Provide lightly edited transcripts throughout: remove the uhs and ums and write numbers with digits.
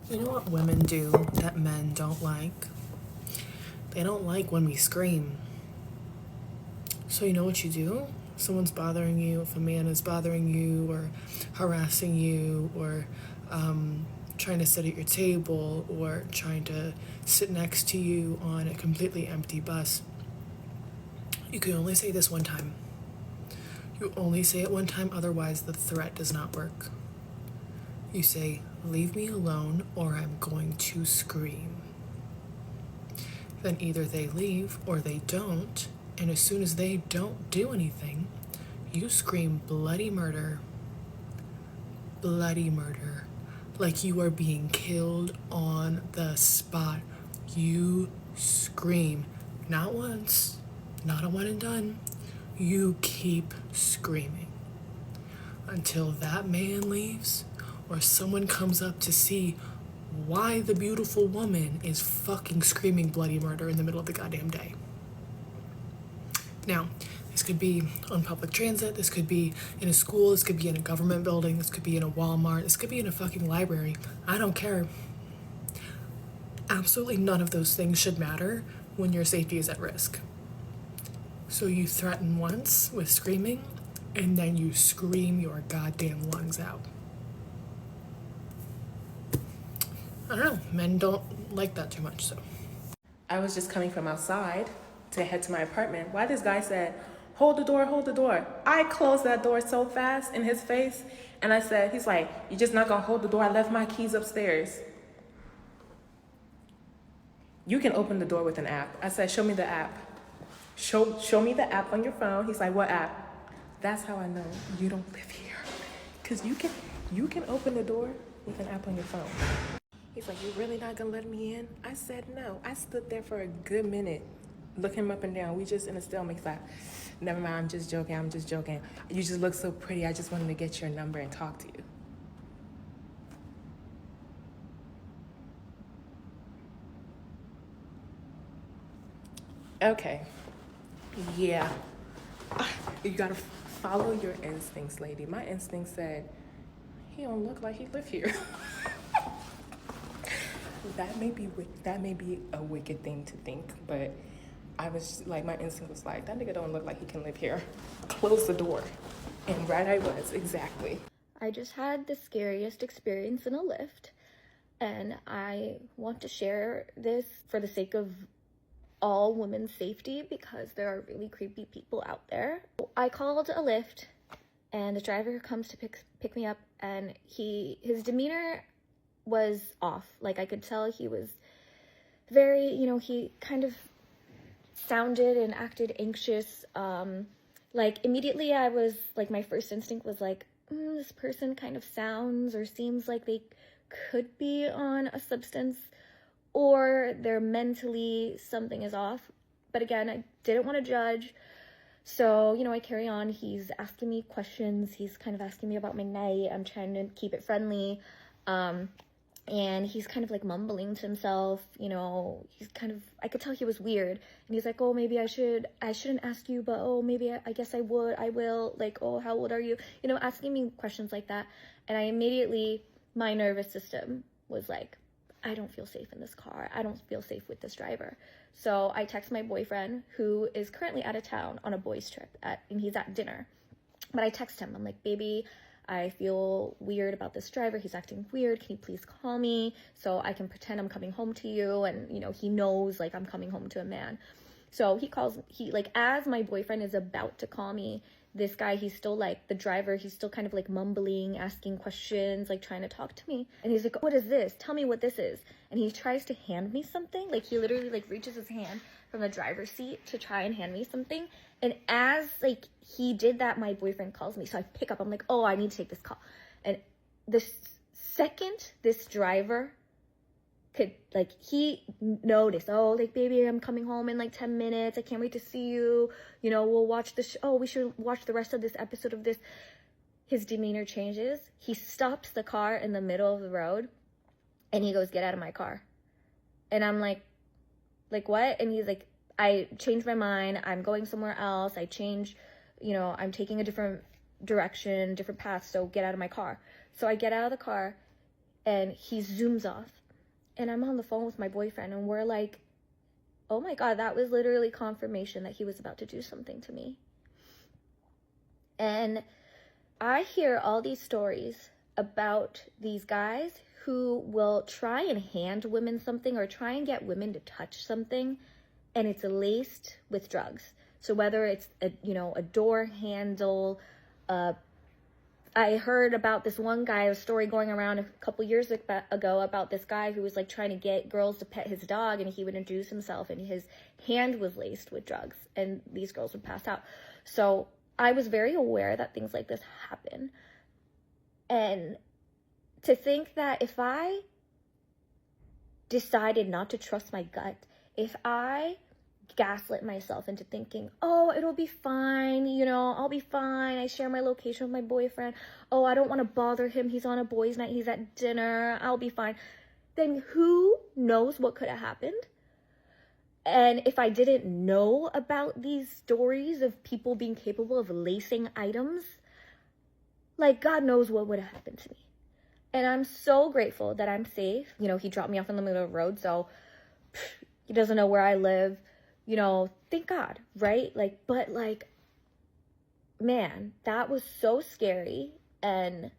You know what women do that men don't like? They don't like when we scream. So you know what you do? If someone's bothering you, if a man is bothering you or harassing you or trying to sit at your table or trying to sit next to you on a completely empty bus, you can only say this one time. You only say it one time, otherwise the threat does not work. You say, "Leave me alone or I'm going to scream." Then either they leave or they don't, and as soon as they don't do anything, you scream bloody murder. Bloody murder. Like you are being killed on the spot. You scream. Not once, not a one and done. You keep screaming until that man leaves or someone comes up to see why the beautiful woman is fucking screaming bloody murder in the middle of the goddamn day. Now, this could be on public transit, this could be in a school, this could be in a government building, this could be in a Walmart, this could be in a fucking library. I don't care. Absolutely none of those things should matter when your safety is at risk. So you threaten once with screaming, and then you scream your goddamn lungs out. I don't know, men don't like that too much, so. I was just coming from outside to head to my apartment. Why this guy said, hold the door, hold the door. I closed that door so fast in his face. And I said, he's like, you're just not gonna hold the door? I left my keys upstairs. You can open the door with an app. I said, show me the app. Show me the app on your phone. He's like, what app? That's how I know you don't live here. Cause you can open the door with an app on your phone. He's like, you're really not gonna let me in? I said, no. I stood there for a good minute, looking him up and down. We just in a stalemate. He's like, never mind, I'm just joking. You just look so pretty. I just wanted to get your number and talk to you. Okay, yeah. You gotta follow your instincts, lady. My instinct said, he don't look like he live here. That may be a wicked thing to think, but I was like, my instinct was like, that nigga don't look like he can live here. Close the door. And right I was, exactly. I just had the scariest experience in a lift, and I want to share this for the sake of all women's safety because there are really creepy people out there. I called a lift, and the driver comes to pick me up, and his demeanor was off. Like, I could tell he was very, he kind of sounded and acted anxious. Like, immediately I was like, my first instinct was like, this person kind of sounds or seems like they could be on a substance or they're mentally, something is off. But again, I didn't want to judge. So, I carry on. He's asking me questions. He's kind of asking me about my night. I'm trying to keep it friendly. And he's kind of like mumbling to himself, he's kind of, I could tell he was weird. And he's like, oh, maybe I shouldn't ask you, but oh, maybe I guess I will. Like, oh, how old are you? Asking me questions like that. And I immediately, my nervous system was like, I don't feel safe in this car. I don't feel safe with this driver. So I text my boyfriend, who is currently out of town on a boys' trip, and he's at dinner. But I text him. I'm like, baby, I feel weird about this driver. He's acting weird. Can you please call me so I can pretend I'm coming home to you? And, he knows, like, I'm coming home to a man. So he calls, as my boyfriend is about to call me, this guy, he's still like, the driver, he's still kind of like mumbling, asking questions, like trying to talk to me. And he's like, what is this? Tell me what this is. And he tries to hand me something. Like, he literally like reaches his hand from the driver's seat to try and hand me something. And as like he did that, my boyfriend calls me. So I pick up, I'm like, oh, I need to take this call. And the second this driver could, like, he noticed, oh, like, baby, I'm coming home in like 10 minutes. I can't wait to see you. We'll watch we should watch the rest of this episode of this. His demeanor changes. He stops the car in the middle of the road and he goes, get out of my car. And I'm like, what? And he's like, I changed my mind. I'm going somewhere else. I'm taking a different direction, different path. So get out of my car. So I get out of the car and he zooms off. And I'm on the phone with my boyfriend, and we're like, oh my God, that was literally confirmation that he was about to do something to me. And I hear all these stories about these guys who will try and hand women something or try and get women to touch something, and it's laced with drugs. So whether it's a door handle, I heard about this one guy, a story going around a couple years ago about this guy who was like trying to get girls to pet his dog, and he would introduce himself and his hand was laced with drugs, and these girls would pass out. So I was very aware that things like this happen. And to think that if I decided not to trust my gut, if I gaslit myself into thinking, oh, it'll be fine, I'll be fine, I share my location with my boyfriend, oh, I don't want to bother him, he's on a boys' night, he's at dinner, I'll be fine, then who knows what could have happened? And if I didn't know about these stories of people being capable of lacing items, like, God knows what would have happened to me. And I'm so grateful that I'm safe. He dropped me off in the middle of the road, so he doesn't know where I live. Thank God, right? But man, that was so scary, and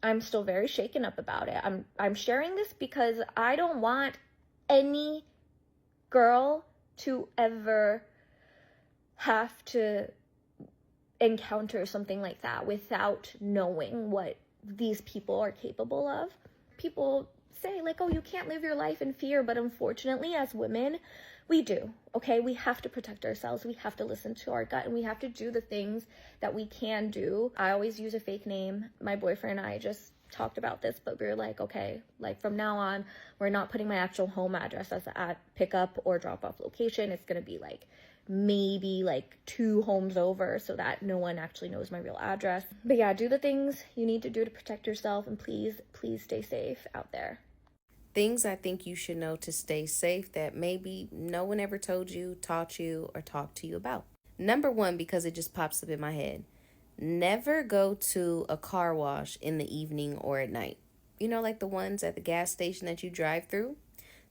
I'm still very shaken up about it. I'm sharing this because I don't want any girl to ever have to encounter something like that without knowing what these people are capable of. People say, oh, you can't live your life in fear, but unfortunately, as women, we do, okay? We have to protect ourselves. We have to listen to our gut, and we have to do the things that we can do. I always use a fake name. My boyfriend and I just talked about this, but we were like, okay, from now on, we're not putting my actual home address as a pickup or drop-off location. It's going to be maybe 2 homes over so that no one actually knows my real address. But yeah, do the things you need to do to protect yourself, and please stay safe out there. Things I think you should know to stay safe that maybe no one ever told you, taught you, or talked to you about. Number 1, because it just pops up in my head. Never go to a car wash in the evening or at night. Like the ones at the gas station that you drive through.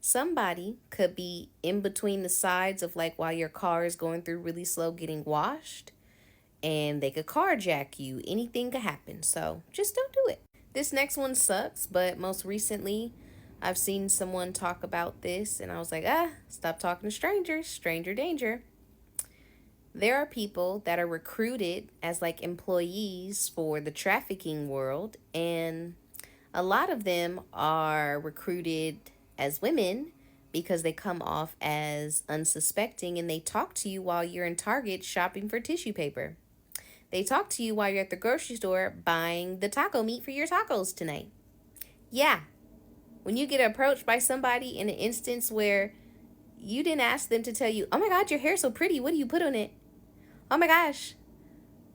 Somebody could be in between the sides of while your car is going through really slow getting washed, and they could carjack you. Anything could happen. So just don't do it. This next one sucks, but most recently I've seen someone talk about this, and I was like, stop talking to strangers. Stranger danger. There are people that are recruited as employees for the trafficking world, and a lot of them are recruited as women because they come off as unsuspecting, and they talk to you while you're in Target shopping for tissue paper. They talk to you while you're at the grocery store buying the taco meat for your tacos tonight. Yeah. When you get approached by somebody in an instance where you didn't ask them to tell you, oh my God, your hair's so pretty, what do you put on it? Oh my gosh,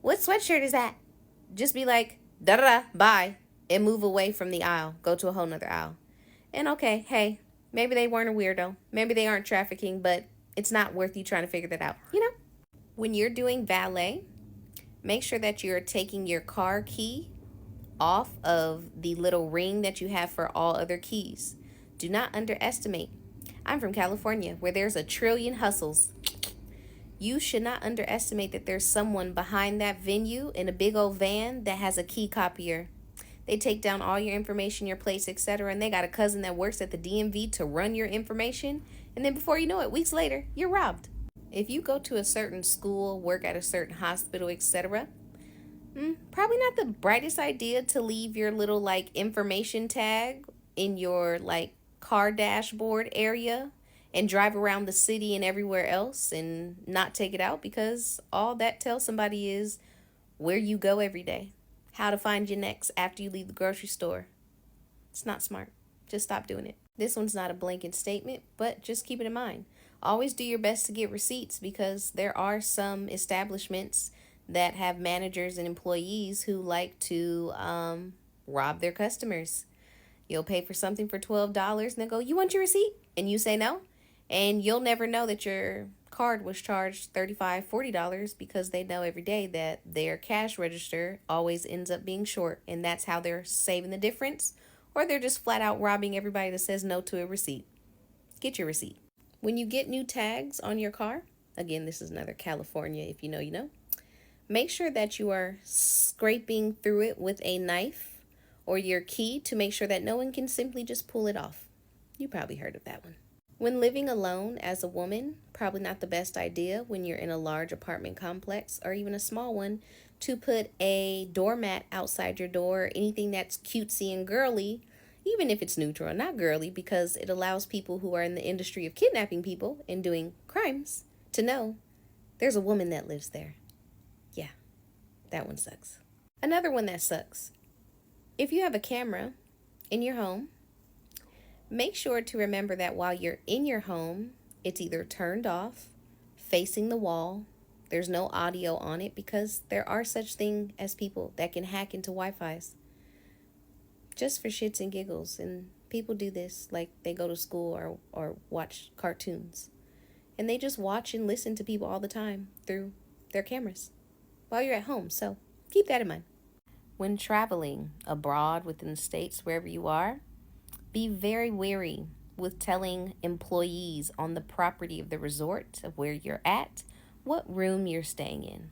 what sweatshirt is that? Just be like, da-da-da, bye, and move away from the aisle. Go to a whole nother aisle. And okay, hey, maybe they weren't a weirdo. Maybe they aren't trafficking, but it's not worth you trying to figure that out. When you're doing valet, make sure that you're taking your car key off of the little ring that you have for all other keys. Do not underestimate. I'm from California, where there's a trillion hustles. You should not underestimate that there's someone behind that venue in a big old van that has a key copier. They take down all your information, your place, etc., and they got a cousin that works at the DMV to run your information, and then before you know it, weeks later, you're robbed. If you go to a certain school, work at a certain hospital, etc., probably not the brightest idea to leave your little information tag in your car dashboard area and drive around the city and everywhere else and not take it out, because all that tells somebody is where you go every day, how to find you next after you leave the grocery store. It's not smart. Just stop doing it. This one's not a blanket statement, but just keep it in mind. Always do your best to get receipts, because there are some establishments that have managers and employees who like to rob their customers. You'll pay for something for $12 and they'll go, you want your receipt? And you say no. And you'll never know that your card was charged $35, $40 because they know every day that their cash register always ends up being short. And that's how they're saving the difference, or they're just flat out robbing everybody that says no to a receipt. Get your receipt. When you get new tags on your car, again, this is another California, if you know, you know, make sure that you are scraping through it with a knife or your key to make sure that no one can simply just pull it off. You probably heard of that one. When living alone as a woman, probably not the best idea when you're in a large apartment complex or even a small one to put a doormat outside your door, anything that's cutesy and girly, even if it's neutral and not girly, because it allows people who are in the industry of kidnapping people and doing crimes to know there's a woman that lives there. Yeah, that one sucks. Another one that sucks. If you have a camera in your home, make sure to remember that while you're in your home, it's either turned off, facing the wall. There's no audio on it because there are such things as people that can hack into Wi-Fi's just for shits and giggles. And people do this like they go to school or watch cartoons. And they just watch and listen to people all the time through their cameras while you're at home. So keep that in mind. When traveling abroad within the states, wherever you are, be very wary with telling employees on the property of the resort of where you're at what room you're staying in.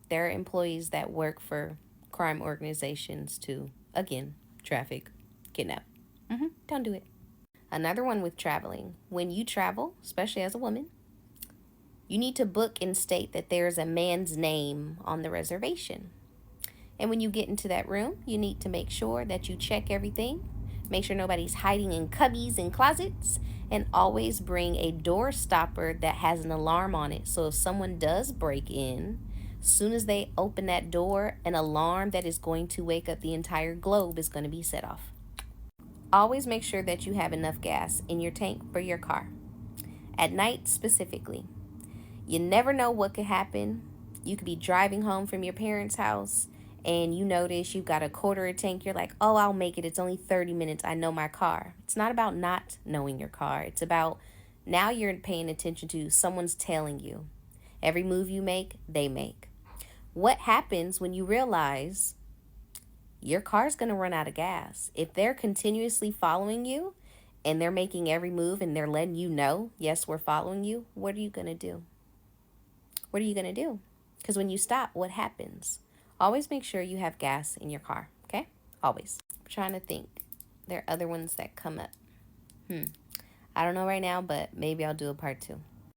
There are employees that work for crime organizations to, again, traffic, kidnap. Don't do it. Another one with traveling. When you travel, especially as a woman, you need to book and state that there's a man's name on the reservation. And when you get into that room, you need to make sure that you check everything. Make sure nobody's hiding in cubbies and closets. And always bring a door stopper that has an alarm on it. So if someone does break in, as soon as they open that door, an alarm that is going to wake up the entire globe is going to be set off. Always make sure that you have enough gas in your tank for your car. At night specifically. You never know what could happen. You could be driving home from your parents' house and you notice you've got a quarter of a tank. You're like, oh, I'll make it. It's only 30 minutes. I know my car. It's not about not knowing your car. It's about now you're paying attention to someone's telling you. Every move you make, they make. What happens when you realize your car's going to run out of gas? If they're continuously following you and they're making every move and they're letting you know, yes, we're following you, what are you going to do? What are you going to do? Because when you stop, what happens? Always make sure you have gas in your car, okay? Always. I'm trying to think. There are other ones that come up. I don't know right now, but maybe I'll do a part 2.